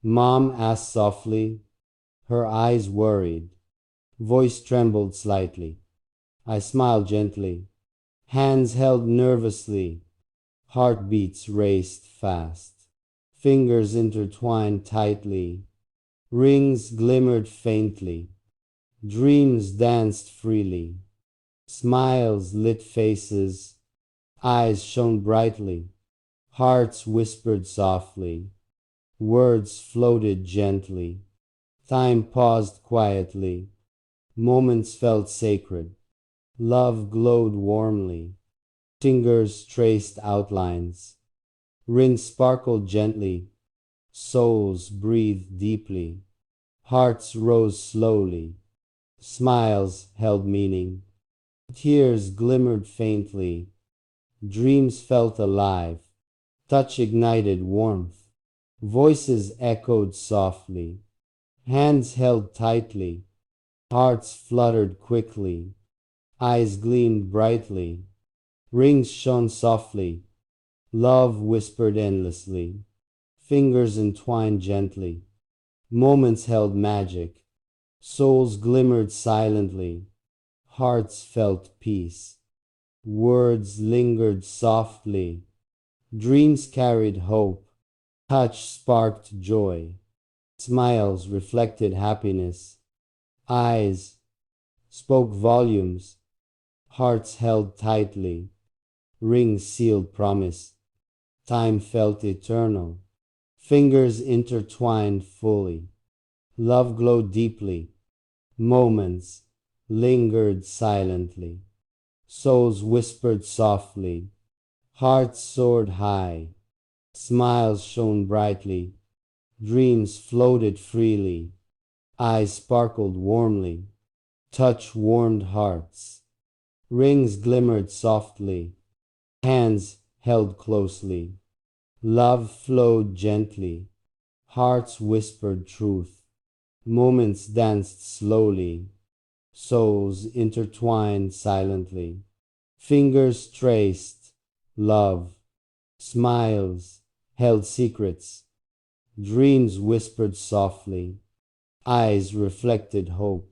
Mom asked softly, her eyes worried. Voice trembled slightly. I smiled gently. Hands held nervously. Heartbeats raced fast. Fingers intertwined tightly. Rings glimmered faintly. Dreams danced freely. Smiles lit faces. Eyes shone brightly. Hearts whispered softly. Words floated gently. Time paused quietly. Moments felt sacred. Love glowed warmly. Fingers traced outlines. Rings sparkled gently. Souls breathed deeply. Hearts rose slowly. Smiles held meaning. Tears glimmered faintly. Dreams felt alive. Touch ignited warmth. Voices echoed softly. Hands held tightly. Hearts fluttered quickly. Eyes gleamed brightly. Rings shone softly. Love whispered endlessly. Fingers entwined gently. Moments held magic. Souls glimmered silently. Hearts felt peace. Words lingered softly. Dreams carried hope. Touch sparked joy. Smiles reflected happiness. Eyes spoke volumes. Hearts held tightly. Rings sealed promise. Time felt eternal. Fingers intertwined fully. Love glowed deeply. Moments lingered silently. Souls whispered softly. Hearts soared high. Smiles shone brightly. Dreams floated freely. Eyes sparkled warmly. Touch warmed hearts. Rings glimmered softly. Hands held closely. Love flowed gently. Hearts whispered truth. Moments danced slowly. Souls intertwined silently. Fingers traced love. Smiles held secrets. Dreams whispered softly. Eyes reflected hope.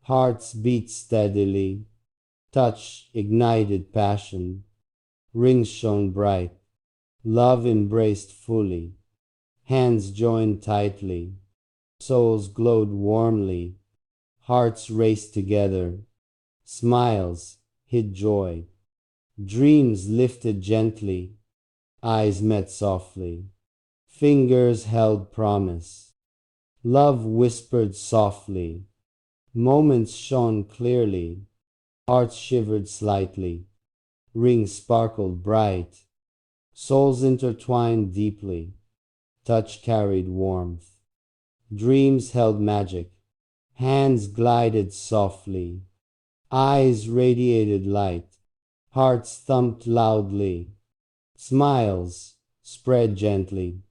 Hearts beat steadily. Touch ignited passion. Rings shone bright. Love embraced fully. Hands joined tightly. Souls glowed warmly. Hearts raced together. Smiles hid joy. Dreams lifted gently. Eyes met softly. Fingers held promise. Love whispered softly. Moments shone clearly. Hearts shivered slightly. Rings sparkled bright. Souls intertwined deeply. Touch carried warmth. Dreams held magic. Hands glided softly. Eyes radiated light. Hearts thumped loudly. Smiles spread gently.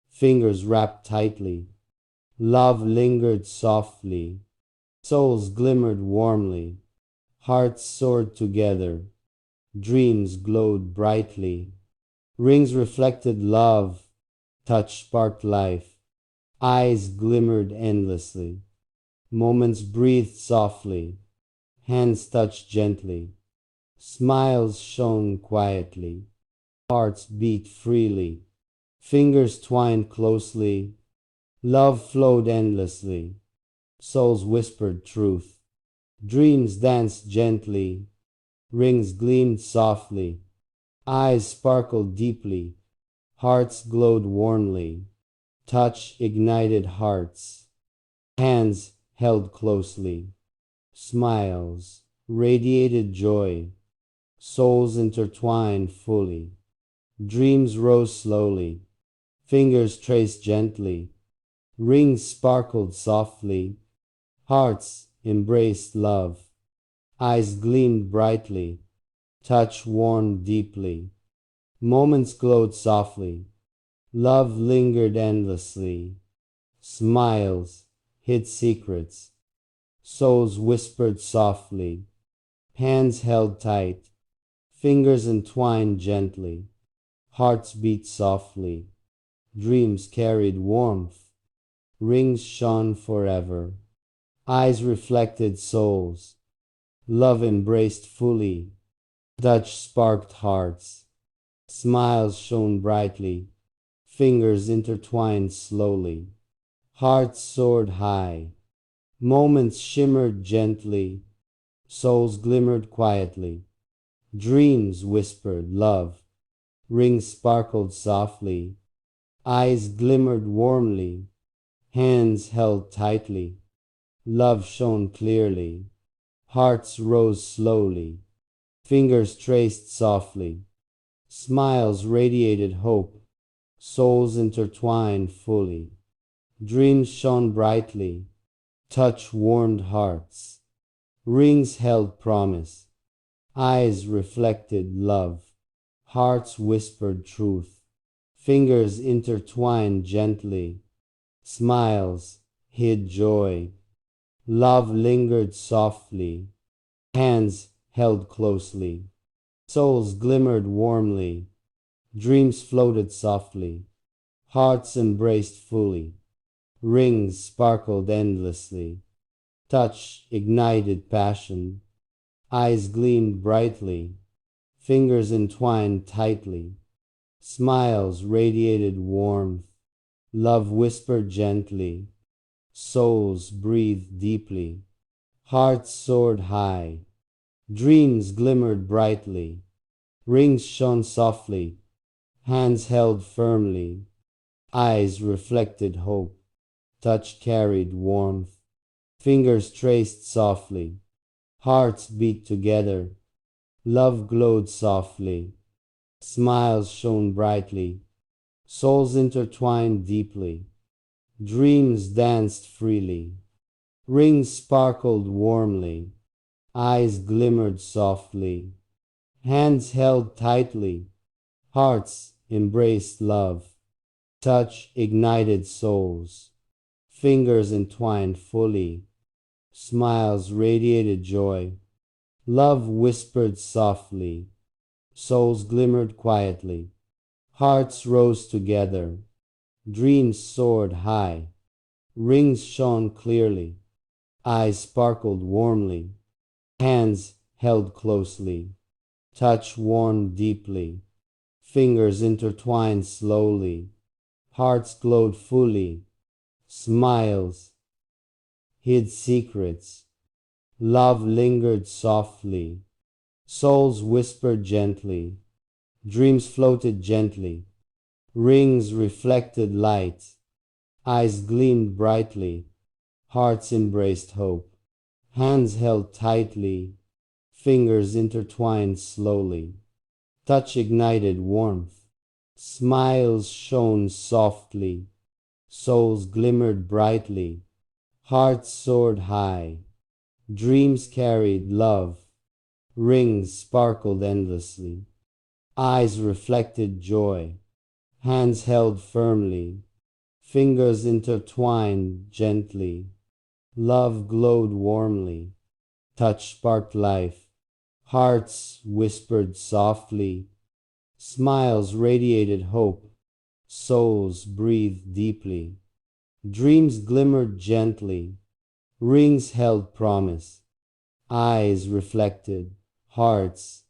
Fingers wrapped tightly. Love lingered softly. Souls glimmered warmly. Hearts soared together. Dreams glowed brightly. Rings reflected love. Touch sparked life. Eyes glimmered endlessly. Moments breathed softly. Hands touched gently. Smiles shone quietly. Hearts beat freely. Fingers twined closely. Love flowed endlessly. Souls whispered truth. Dreams danced gently. Rings gleamed softly. Eyes sparkled deeply. Hearts glowed warmly. Touch ignited hearts. Hands held closely. Smiles radiated joy. Souls intertwined fully. Dreams rose slowly. Fingers traced gently. Rings sparkled softly. Hearts embraced love. Eyes gleamed brightly. Touch warmed deeply. Moments glowed softly. Love lingered endlessly. Smiles hid secrets. Souls whispered softly. Hands held tight. Fingers entwined gently. Hearts beat softly. Dreams carried warmth. rings shone forever. Eyes reflected souls, love embraced fully, touch sparked hearts, smiles shone brightly, fingers intertwined slowly, hearts soared high, moments shimmered gently, souls glimmered quietly, dreams whispered love, rings sparkled softly, eyes glimmered warmly, hands held tightly, love shone clearly, hearts rose slowly, fingers traced softly, smiles radiated hope, souls intertwined fully, dreams shone brightly, touch warmed hearts, rings held promise, eyes reflected love, hearts whispered truth, fingers intertwined gently, smiles hid joy, love lingered softly, hands held closely, souls glimmered warmly, dreams floated softly, hearts embraced fully, rings sparkled endlessly, touch ignited passion, eyes gleamed brightly, fingers entwined tightly, smiles radiated warmth, love whispered gently, souls breathed deeply, hearts soared high, dreams glimmered brightly, rings shone softly, hands held firmly, eyes reflected hope, touch carried warmth, fingers traced softly, hearts beat together, love glowed softly, smiles shone brightly, souls intertwined deeply, dreams danced freely, rings sparkled warmly, eyes glimmered softly, hands held tightly, hearts embraced love, touch ignited souls, fingers entwined fully, smiles radiated joy, love whispered softly, souls glimmered quietly, hearts rose together, dreams soared high, rings shone clearly, eyes sparkled warmly, hands held closely, touch warmed deeply, fingers intertwined slowly, hearts glowed fully, smiles hid secrets, love lingered softly, souls whispered gently, dreams floated gently, rings reflected light, eyes gleamed brightly, hearts embraced hope, hands held tightly, fingers intertwined slowly, touch ignited warmth, smiles shone softly, souls glimmered brightly, hearts soared high, dreams carried love, rings sparkled endlessly, eyes reflected joy, hands held firmly, fingers intertwined gently, love glowed warmly, touch sparked life, hearts whispered softly, smiles radiated hope, souls breathed deeply, dreams glimmered gently, rings held promise, eyes reflected, hearts,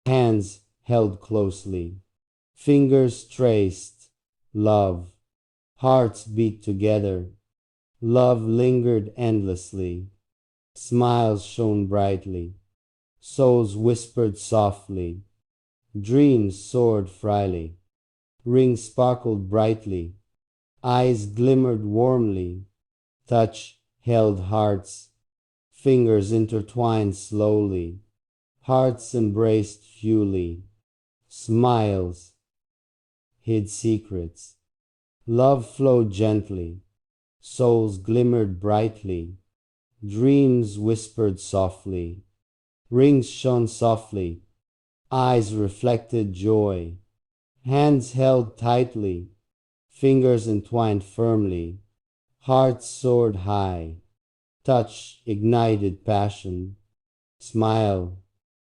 hands held closely, fingers traced, love, hearts beat together, love lingered endlessly, smiles shone brightly, souls whispered softly, dreams soared freely, rings sparkled brightly, eyes glimmered warmly, touch held hearts, fingers intertwined slowly, hearts embraced fully, smiles hid secrets, love flowed gently, souls glimmered brightly, dreams whispered softly, rings shone softly, eyes reflected joy, hands held tightly, fingers entwined firmly, hearts soared high, touch ignited passion, smile